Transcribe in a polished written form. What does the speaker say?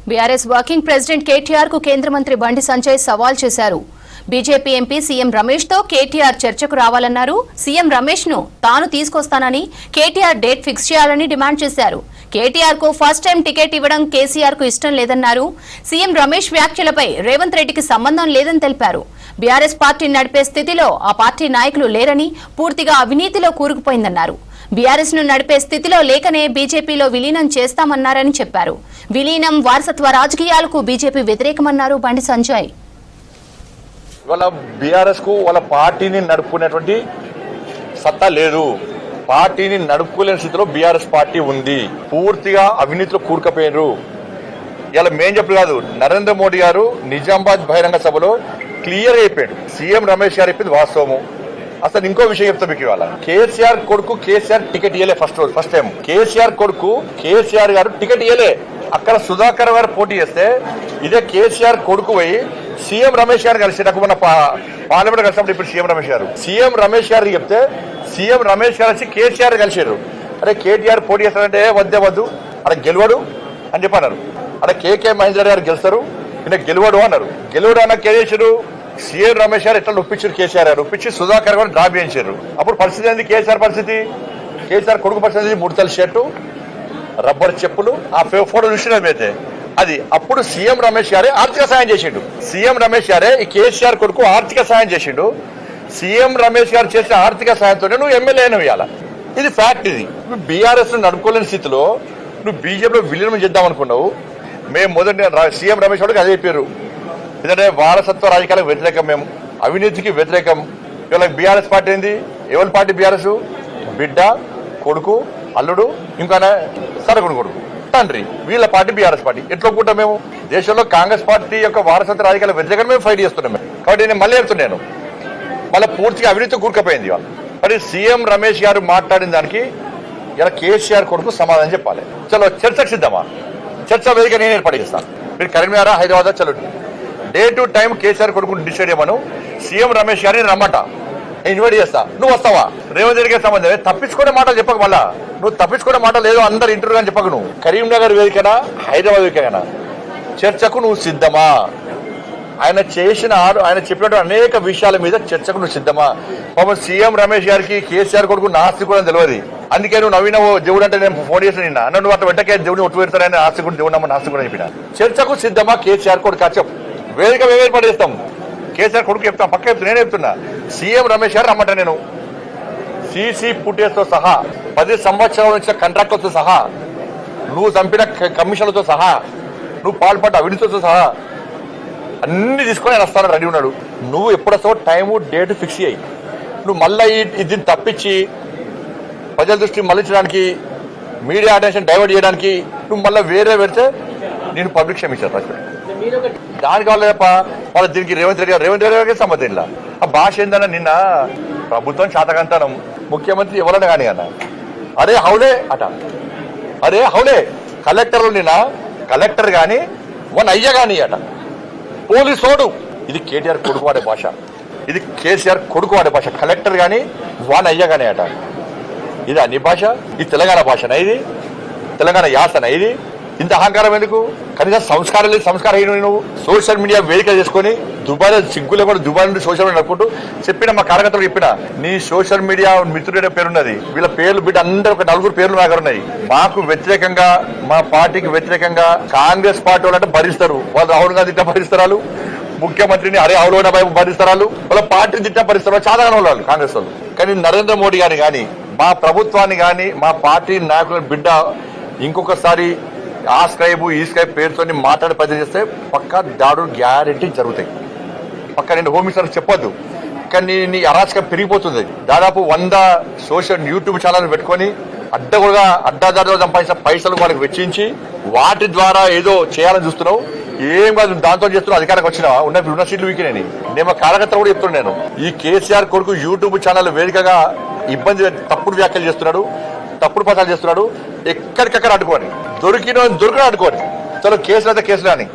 BRS working president KTR కు కేంద్ర మంత్రి బండి సంజయ్ సవాల్ చేశారు. బీజేపీ ఎంపీ సీఎం రమేష్ తో కేటీఆర్ చర్చకు రావాలన్నారు. సీఎం రమేష్ ను తాను తీసుకొస్తానని, కేటీఆర్ డేట్ ఫిక్స్ చేయాలని డిమాండ్ చేశారు. కేటీఆర్ కు ఫస్ట్ టైం టికెట్ ఇవ్వడం కేసీఆర్ కు ఇష్టం లేదన్నారు. సీఎం రమేష్ వ్యాఖ్యలపై రేవంత్ రెడ్డికి సంబంధం లేదని తెలిపారు. బీఆర్ఎస్ పార్టీ నడిపే స్థితిలో ఆ పార్టీ నాయకులు లేరని, పూర్తిగా అవినీతిలో కూరుకుపోయిందన్నారు. బీఆర్ఎస్ ను నడిపే స్థితిలో లేకనే బీజేపీలో విలీనం చేస్తామన్నారని చెప్పారు. విలీనం వారసత్వ రాజకీయాలకు బీజేపీ వ్యతిరేకమన్నారు బండి సంజయ్. వాళ్ళ బీఆర్ఎస్ కు వాళ్ళ పార్టీని నడుపుకునేటువంటి సత్తా లేదు. పార్టీని నడుపుకోలేని స్థితిలో బీఆర్ఎస్ పార్టీ ఉంది. పూర్తిగా అవినీతిలో కూరుకుపోయారు. ఇలా మేం చెప్పు కాదు, నరేంద్ర మోడీ గారు నిజామాబాద్ బహిరంగ సభలో క్లియర్ అయిపోయాడు. సీఎం రమేష్ గారు చెప్పింది వాస్తవము. అసలు ఇంకో విషయం చెప్తా మీకు ఇవాళ. కేసీఆర్ కొడుకు కేసీఆర్ టికెట్ ఇయ్యలే. ఫస్ట్ టైం కేసీఆర్ కొడుకు కేసీఆర్ గారు టికెట్ ఇయ్యలే. అక్కడ సుధాకర్ గారు పోటీ చేస్తే ఇదే కేసీఆర్ కొడుకు పోయి సీఎం రమేష్ గారు కలిసి, నాకు మన పార్లమెంట్ కలిసినప్పుడు ఇప్పుడు సీఎం రమేష్ గారికి చెప్తే సీఎం రమేష్ గారు వచ్చి కేసీఆర్ కలిసారు. అరే కేటీఆర్ పోటీ చేస్తారంటే వద్దు అక్కడ గెలవడు అని చెప్పి అన్నారు. అక్కడ కేకే మహేంద్ర గారు గెలుస్తారు, ఈయన గెలవడు అన్నారు. గెలవడు అన్న కేసీఆర్ సీఎం రమేష్ గారు ఎట్లా ఒప్పించారు, కేసీఆర్ గారు ఒప్పించి సుధాకర్ గారు డ్రాప్ చేయించారు. అప్పుడు పరిస్థితి ఏంది? కేసీఆర్ పరిస్థితి, కేసీఆర్ కొడుకు పరిస్థితి 3 తల షర్టు, రబ్బర్ చెప్పులు, ఆ ఫోటో చూసినట్లయితే అది. అప్పుడు సీఎం రమేష్ గారే ఆర్థిక సాయం చేసిండు. సీఎం రమేష్ గారే ఈ కేసీఆర్ కొడుకు ఆర్థిక సాయం చేసిండు. సీఎం రమేష్ గారు చేసిన ఆర్థిక సాయంతోనే నువ్వు ఎమ్మెల్యే అయినవు ఇవాళ. ఇది ఫ్యాక్ట్. ఇది నువ్వు బీఆర్ఎస్ నడుపుకోలేని స్థితిలో నువ్వు బీజేపీలో విలీనం చేద్దాం అనుకున్నావు. మేము మొదటి సీఎం రమేష్ గారికి అదే చెప్పారు. ఎందుకంటే వారసత్వ రాజకీయాలకు వ్యతిరేకం, మేము అవినీతికి వ్యతిరేకం. ఇవాళ బీఆర్ఎస్ పార్టీ ఏంది? ఎవరి పార్టీ బీఆర్ఎస్? బిడ్డ, కొడుకు, అల్లుడు, ఇంకా సరకుడు కొడుకు, తండ్రి, వీళ్ళ పార్టీ బీఆర్ఎస్ పార్టీ. ఎట్లా ఒప్పుకుంటాం మేము? దేశంలో కాంగ్రెస్ పార్టీ యొక్క వారసత్వ రాజకీయాల వ్యతిరేకంగా మేము ఫైట్ చేస్తున్నాం. కాబట్టి నేను మళ్ళీ చెప్తున్నాను, మళ్ళీ పూర్తిగా అవినీతి కూరుకుపోయింది ఇవాళ. మరి సీఎం రమేష్ గారు మాట్లాడిన దానికి ఇలా కేసీఆర్ కొడుకు సమాధానం చెప్పాలి. చలో చర్చకు సిద్ధమా? చర్చ వేదిక నేను ఏర్పాటు చేస్తాను. మీరు కరీంనగర్, హైదరాబాద్ చలో డే టు టైం కేసీఆర్ కొడుకు డిసైడ్ చేయమను. సీఎం రమేష్ గారిని రమ్మట, నేను ఇన్వైట్ చేస్తా. నువ్వు వస్తావా? రేవంత్ రెడ్డికి సంబంధమే. తప్పించుకునే మాటలు చెప్పక, మళ్ళా నువ్వు తప్పించుకునే మాటలు ఏదో అందరు ఇంటర్వ్యూ అని చెప్పకు. నువ్వు కరీంనగర్ వేదికనా, హైదరాబాద్ వేదికనా చర్చకు నువ్వు సిద్ధమా? ఆయన చెప్పినట్టు అనేక విషయాల మీద చర్చకు నువ్వు సిద్ధమా? పాపం సీఎం రమేష్ గారికి కేసీఆర్ కొడుకు నాస్తికుడు అని తెలియదు. అందుకే నువ్వు నవ్వినవు. దేవుడు అంటే నేను ఫోన్ చేసిన నిన్న అన్న, నువ్వు అట్లా వెంటకే దేవుడిని ఒట్టు పెడతారని ఆస్తికుడు, దేవుడు నమ్మ నాస్తికుడు చెప్పిన. చర్చకు సిద్ధమా కేసీఆర్ కొడుకు? చెప్పు. వేదిక ఏర్పాటు చేస్తాం. కేసీఆర్ కొడుకు చెప్తాం, పక్క చెప్తా, నేనే చెప్తున్నా. సీఎం రమేష్ గారు రమ్మంట. నేను సీసీ ఫుటేజ్తో సహా, 10 సంవత్సరాల నుంచి కాంట్రాక్టులతో సహా, నువ్వు చంపిన కమిషన్లతో సహా, నువ్వు పాల్పడ్డ అవినీతితో సహా అన్ని తీసుకొని ఆయన వస్తాను రెడీ ఉన్నాడు. నువ్వు ఎప్పుడు వస్తావో టైము, డేట్ ఫిక్స్ అయ్యి, నువ్వు మళ్ళీ దీన్ని తప్పించి ప్రజల దృష్టి మళ్లించడానికి, మీడియా అటెన్షన్ డైవర్ట్ చేయడానికి నువ్వు మళ్ళీ వేరే పెడితే నేను పబ్లిక్ క్షమించాను. దానికి వాళ్ళ దీనికి రేవంత్ రెడ్డి గారికి సంబంధం ఇలా. ఆ భాష ఏందన్నా, నిన్న ప్రభుత్వం శాతకంతనం, ముఖ్యమంత్రి ఎవరన్నా కానీ అన్న, అరే హౌలే అట, అరే హౌలే కలెక్టర్లు, నిన్న కలెక్టర్ కానీ వన్ అయ్య కానీ అట, పోలీసోడు. ఇది కేటీఆర్ కొడుకు వాడే భాష, ఇది కేసీఆర్ కొడుకు వాడే భాష. కలెక్టర్ కానీ వన్ అయ్య కానీ అట. ఇది అన్ని భాష? ఇది తెలంగాణ భాషనా? ఇది తెలంగాణ యాసనా? ఇది ఇంత అహంకారం ఎందుకు? కనీసం సంస్కారం లేదు. సంస్కారం నువ్వు సోషల్ మీడియా వేదిక చేసుకుని దుబాయ్ సిగ్గులే కూడా దుబాయ్ నుండి సోషల్ మీడియా నడుపుకుంటూ చెప్పిన మా కార్యకర్తలు చెప్పిన, నీ సోషల్ మీడియా మిత్రుడే పేరున్నది, వీళ్ళ పేర్లు బిడ్డ అందరూ ఒక 4 పేర్లు మా దగ్గర ఉన్నాయి. మాకు వ్యతిరేకంగా, మా పార్టీకి వ్యతిరేకంగా కాంగ్రెస్ పార్టీ వాళ్ళంటే భరిస్తారు. వాళ్ళు రాహుల్ గాంధీ తిట్ట భరిస్తారు, ముఖ్యమంత్రిని అరే అవులోన భరిస్తారు, వాళ్ళ పార్టీని తిట్ట భరిస్తారు. చాలా వాళ్ళు కాంగ్రెస్ వాళ్ళు. కానీ నరేంద్ర మోడీ గారిని కానీ, మా ప్రభుత్వాన్ని కానీ, మా పార్టీ నాయకుల బిడ్డ ఇంకొకసారి ఆ స్క్రైబ్ ఈ స్క్రైబ్ పేరుతో మాట్లాడే పద్ధతి చేస్తే పక్కా దాడులు గ్యారెంటీ జరుగుతాయి. పక్క నేను హోమ్ మినిస్టర్ చెప్పొద్దు, కానీ నీ అరాచకం పెరిగిపోతుంది. దాదాపు 100 సోషల్ యూట్యూబ్ ఛానల్ పెట్టుకొని అడ్డదారిలో సంపాదించిన పైసలు వాళ్ళకి వెచ్చించి వాటి ద్వారా ఏదో చేయాలని చూస్తున్నావు. ఏం కాదు, దాంతో చేస్తున్నావు. అధికారికి వచ్చినా ఉన్న సీట్లు వీకినేని నేను కార్యకర్తలు కూడా చెప్తున్నాను. ఈ కేసీఆర్ కొడుకు యూట్యూబ్ ఛానల్ వేదికగా ఇబ్బంది, తప్పుడు వ్యాఖ్యలు చేస్తున్నాడు, తప్పుడు ప్రచారం చేస్తున్నాడు. ఎక్కడికక్కడ అడ్డుకోని, దొరికిన అడ్డుకోని. చలో కేసులు అయితే కేసులు అని